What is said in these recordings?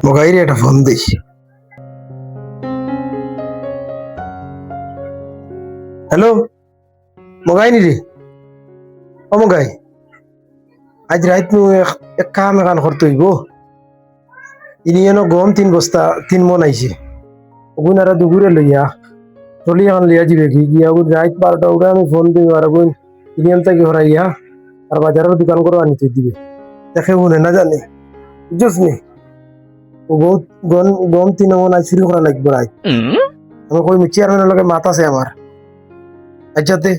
মগাইরে একটা phone this. Hello, মগাইনি রে। ও মগাই, আজ রাত নু এক কাম এখান করতে হইব। ইনি এনো গম 3 বস্তা 3 মন আইছে। ওগুন আর দুপুরে লইয়া চলি এখন লিয়া যাবে কি গিয়া ওগুন রাত 12টা উঠে আমি ফোন দিব আর ওগুন ইনি থেকে হরাইয়া আর বাজারের দোকান করে আনিতে দিবে। দেখে উনে না জানে বুঝছস নি। ও বহুত গম 3 মন আই শুরু করা লাগবে রাত। আমি কই চেয়ারম্যানের লগে মাত আছে আমার। আচ্ছাতে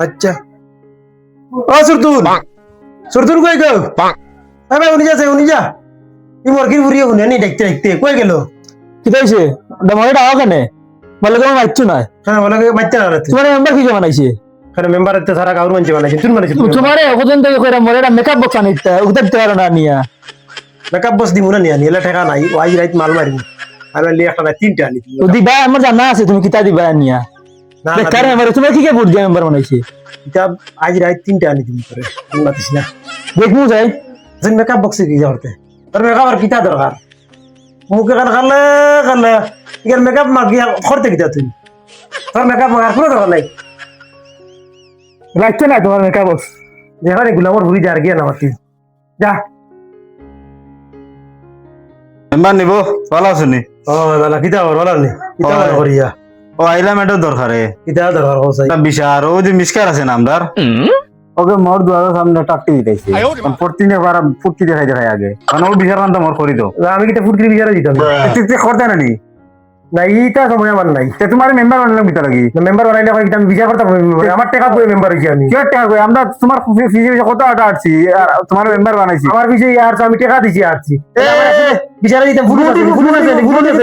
আচ্ছা ও সুরতুল সুরতুল কই গো? আরে ভাই উনি যা ই মরকির ফুরিয়ে উনি নি দেখতে দেখতে কই গেল? কি হইছে দমরে ডাও কেনে বলে কোন মাইচ্ছু না হ্যাঁ বলে বাচ্চা না রাতে তোমার মেম্বার কি বানাইছে আরে মেম্বার এত সারা গাউর মানছে বানাইছে তুই বানাইছিস তোমারে ওজন থেকে কইরা মরেটা মেকআপ বক্স আনিতে উদর দেওয়ার না নিয়া মেকআপ বস দিমু না নিয়া নিলা টাকা নাই ও আজ রাত মাল মারিনি আমি লি একটা না 3টা আনি তো দিবা আমার জানা আছে তুমি কিতা দিবা নিয়া না বেকার মেম্বার তুমি কি কে বুঝ দিয়া মেম্বার বানাইছে কিতাব আজ রাত 3টা আনি দিমু করে বাতিস না দেখমু যাই যে মেকআপ বক্সে কি করতে তোর মেকআপ আর কিতা দরকার মুখে কান খালে খালে ইগার মেকআপ মাগিয়া করতে কিতা তুই তোর মেকআপ মাগার কোনো দরকার নাই লাগছে না তোমার মেকআপ বক্স যেখানে গুলামর ভুড়ি যার গিয়া না মাতি যা মেম্বার নিব ভালো আছেন ও দাদা কিতা বলা নি কিতা হয়। করিয়া ও আইলাম এটা দরকারে কিতা দরকার হোসাই একটা বিচার ও যে মিসকার আছে নামদার ওকে মোর দুয়ারের সামনে টাকটি দিতেছে প্রতিদিনে বার ফুটকি দেখাই দেখাই আগে কারণ ও বিচার কান্তা মোর করি দাও আমি কিতা ফুটকি বিচারে দিতাম তুই করতে না নি না এইটা সময় আমার নাই তে তোমার মেম্বার বানালাম কিতা লাগি মেম্বার বানাইলে হয় কিতা আমি বিচার করতে আমার টাকা কই মেম্বার হইছি আমি কি টাকা কই আমরা তোমার ফিজে কত আটা আছি আর তোমার মেম্বার বানাইছি আমার পিছে আর আমি টাকা দিছি আরছি বিচারে দিতাম ফুটু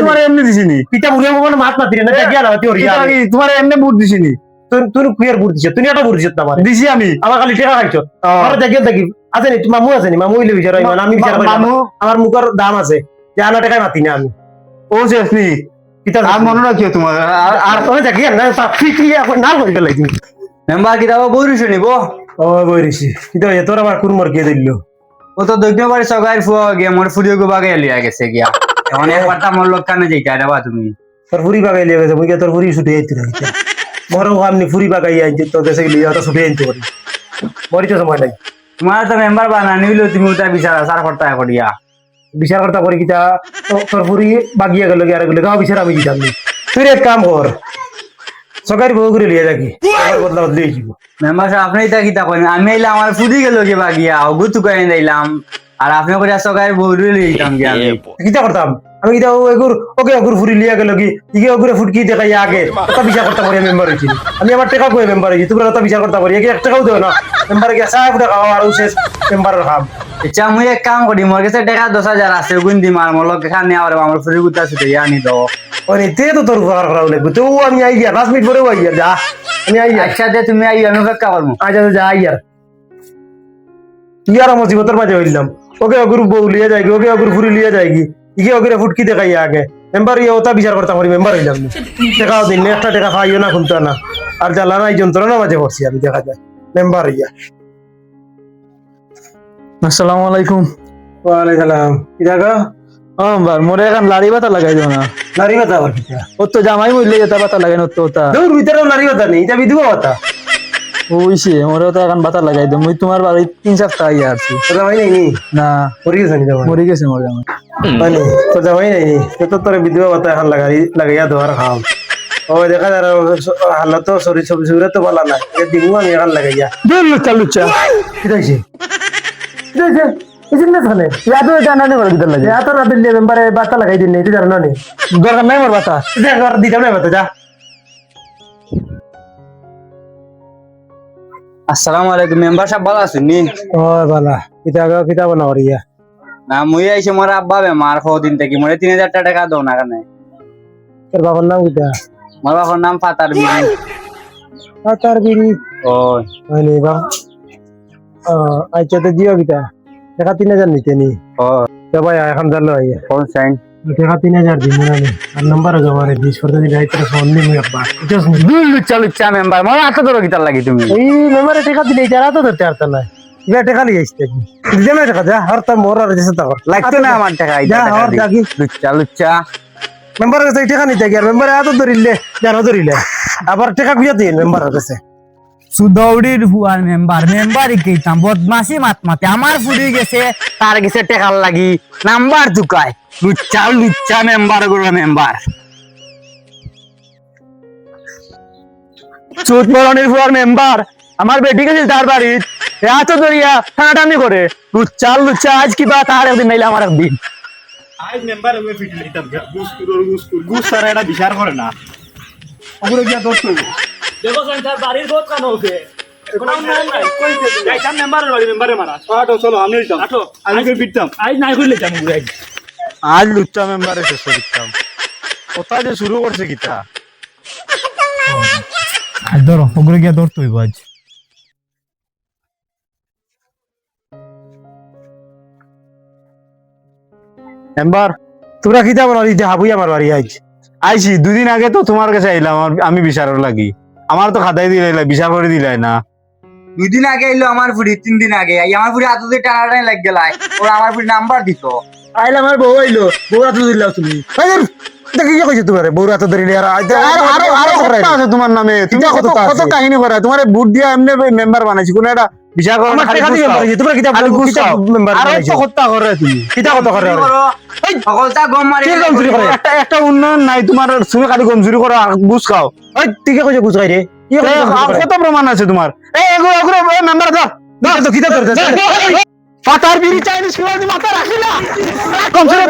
তোমার এমনি দিছিনি পিতা বুড়িয়া মানে মাত না দিলে না গিয়া না তুই তোমার এমনি বুট দিছিনি তুই কুয়ার বুড় দিছ তুই এটা বুড় দিছ না আমার দিছি আমি আমার খালি টাকা খাইছ আর দেখিও দেখি আছে নি মামু আছে নি মামু হইলে বিচার মানে আমি বিচার করি মামু আমার মুখের দাম আছে যে আনা টাকায় মাতি না আমি ও শেষনি কিতা আর মনে রাখিও তোমার আর তুমি দেখি না কি এখন না কই গেলাই তুমি মেম্বার কিতাব বইরিছ নিব ও বইরিছি কিতা তোর আবার কুরমর কে দিল ও তো দক্ষিণ বাড়ি সগাই ফুয়া গিয়া মোর ফুরিও গো বাগে লিয়া গেছে গিয়া এখন একবারটা মোর লোক কানে যাইতা রে বা তুমি তোর ফুরি বাগাই লিয়ে গেছে মুই তোর ফুরি ছুটে আইতে না মরও আমনি ফুরি বাগাই আইতে তো দেশে লিয়ে তো ছুটে আইতে পারি মরি তো সময় নাই তোমার তো মেম্বার বানা নিলো তুমি ওটা বিচার সার করতে করিয়া বিচার করতে পারি কিতা তোর ফুরি বাগিয়া গেল আর গেলে গাও বিচার আমি দিতাম তুই এক কাম কর সরকারি বউ করে লিয়ে যাকি বদলা বদলি হয়ে যাব মেম্বার সাহেব আপনি এটা কিতা করেন আমি এলে আমার ফুরি গেল কি বাগিয়া ওগু তুকাই দিলাম আর আপনি করে সরকারি বউ লই দিতাম গিয়া আমি কিতা করতাম আমি কিতা ওকে ওগুর ফুরি লিয়া গেল কি ইগে ওগুরে ফুটকি দেখাই আগে ওটা বিচার করতে পারি মেম্বার হইছি আমি আমার টাকা কই মেম্বার হইছি তোমরা ওটা বিচার করতে পারি 1 টাকাও দেও না মেম্বার কি সাহেব টাকা আর শেষ মেম্বারের কাম আচ্ছা মুই এক কাম করি মোর কাছে টাকা 10,000 আছে গুণ দিম আর মোর লোক খানে আর আমার ফুরি গুতা ছুটে আনি দাও ওরে তে তো তোর উপকার করা লাগবে তো আমি আই গিয়া 5 মিনিট পরে আই গিয়া যা আমি আই গিয়া আচ্ছা দে তুমি আইও আমি অপেক্ষা করবো আচ্ছা যা আই ইয়ার ইয়ার মুসিবতের মাঝে হইলাম ওকে ওগুর বউ লিয়ে যায়গি ওকে ওগুর ফুরি লিয়ে যায়গি ইগে ওগুরে ফুটকি দেখাই আগে মেম্বার ইয়ে ওটা বিচার করতে পারি মেম্বার হইলাম টাকাও দিন একটা টাকা খাইও না খুলতো না আর জ্বালা নাই যন্ত্রণা মাঝে পড়ছি আমি দেখা যায় মেম্বার ইয়া আসসালামু আলাইকুম ওয়ালাইকুম সালাম কি জায়গা ও বার মোরে এখন লাড়ি বাতা লাগাই দিও না নারী কথা আবার কিটা ও তো জামাই মইলে যেটা বাতা লাগাই না তো ওটা দূর ভিতরেও নারী কথা নেই এটা বিধবা কথা ওইছে মোরে তো এখন বাতা লাগাই দিও মুই তোমার বাড়ি 3 সপ্তাহ আইয়া আছি তোরা ভাই নাই না মরি গেছে নি জামাই মরে গেছে মোর জামাই মানে তো জামাই নাই তো তোর বিধবা কথা এখন লাগাইয়া দেওয়ার খাও ও দেখা যার হালত শরীর ছবি ছবি তো বলা না দিমু আমি এখন লাগাইয়া দূর লুচ্চা লুচ্চা কি হইছে কি হইছে ইসিন না থানে ইয়াদো জানা নেই বলে কিদার লাগে এত রাতে মেম্বারে বাতা লাগাই দিন এটা জানো না দরকার নাই মোর বাতা দেখ দিতাম না বাতা যা আসসালামু আলাইকুম মেম্বার সাহেব ভালো আছেন নি ও বালা কিতা বানা করিয়া না মুই আইছে মোর আব্বা বেমার দিন থেকে মোরে 3,000 টাকা দাও না কেন তোর বাবার নাম কিতা মোর বাবার নাম ফাতার বিবি তার বিড়ি ও মানে বা আচ্ছা তো দিও কিতা টাকা 3,000 নিতে নি ও তো ভাই এখন জানো আইয়া কোন সাইন টাকা 3,000 দিন না আর নাম্বার জমা রে 20 করতে দিই রাইতে ফোন নি মুই একবার দূর লুচ্চা লুচ্চা মেম্বার মোর আত ধরো কিতার লাগি তুমি এই নাম্বারে টাকা দিলে যারা তো ধরতে পারতা না ইয়া টাকা লিয়ে আসতে দিতে না টাকা যা আর তার মোর আর দিছে তা লাগতো না আমার টাকা যা আর জাগি লুচ্চা লুচ্চা মেম্বারের কাছে টাকা নিতে গিয়ে মেম্বারে এত ধরিলে জানো ধরিলে আবার টাকা গুয়া দিন মেম্বারের কাছে সুদৌড়ির হুয়ার মেম্বার মেম্বারই কইতাম বদমাসি মাত মাতে আমার ফুড়ি গেছে তার গেছে টেকার লাগি নাম্বার চুকায় লুচ্চা লুচ্চা মেম্বার গুলো মেম্বার সুদ মরণের ফুয়ার মেম্বার আমার বেটি গেছিল তার বাড়ি এত দরিয়া টানাটানি করে লুচ্চা লুচ্চা আজ কিবা তার একদিন নাইলে আমার একদিন আজ মেম্বার আমি ফিট লিতাম গুস তারা এটা বিচার করে না ওগুলো গিয়া দোষ করবে দেখো তার বাড়ির বহুত কানো হচ্ছে চলো আমি আমি ফিরতাম আজ নাই করলে যাবো আজ আজ লুচ্চা মেম্বারে শেষ করতাম কোথায় যে শুরু করছে কিতা আজ ধরো ওগুলো গিয়া ধরতে হইব আজ মেম্বার তোরা কিতা বলার ইতে হাবুই আমার বাড়ি আজ আইছি দুদিন আগে তো তোমার কাছে আইলাম আমি বিচারের লাগি আমার তো খাতাই দিলাই বিচার করে দিলাই না 2 দিন আগে এলো আমার ফুড়ি 3 দিন আগে এই আমার ফুড়ি এত দিয়ে টানাটানি লাগ গেলাই ওরা আমার ফুড়ি নাম্বার দিত আইলে আমার বউ আইলো বউ এত দিলাও তুমি দেখি কি কইছে তোমারে বউরা তো ধরিলে আর আরো আরো কথা আছে তোমার নামে তুমি কিতা কথা কত আছে? কাহিনী করা তোমার বুট দিয়া এমনি মেম্বার বানাইছি কোন একটা বিচার করো আমার টাকা দিয়ে মেম্বার তোমরা কিতা খালি ঘুষ কিতা খাও। মেম্বার আরো বানাইছো তো হত্যা করে তুমি কিতা কথা করে চুরি করো সকলটা গম মারি কে গম চুরি করে? একটা একটা উন্নয়ন নাই তোমার তুমি খালি কমজুরি করো আর ঘুষ খাও ওই তুই কে কইছে গুছাই রে কি কত প্রমাণ আছে তোমার এই এগুলো এগুলো মেম্বার দাও তো কিতা করতে পাতার বিড়ি চাইনিজ মাথা রাখিলা কমজুরি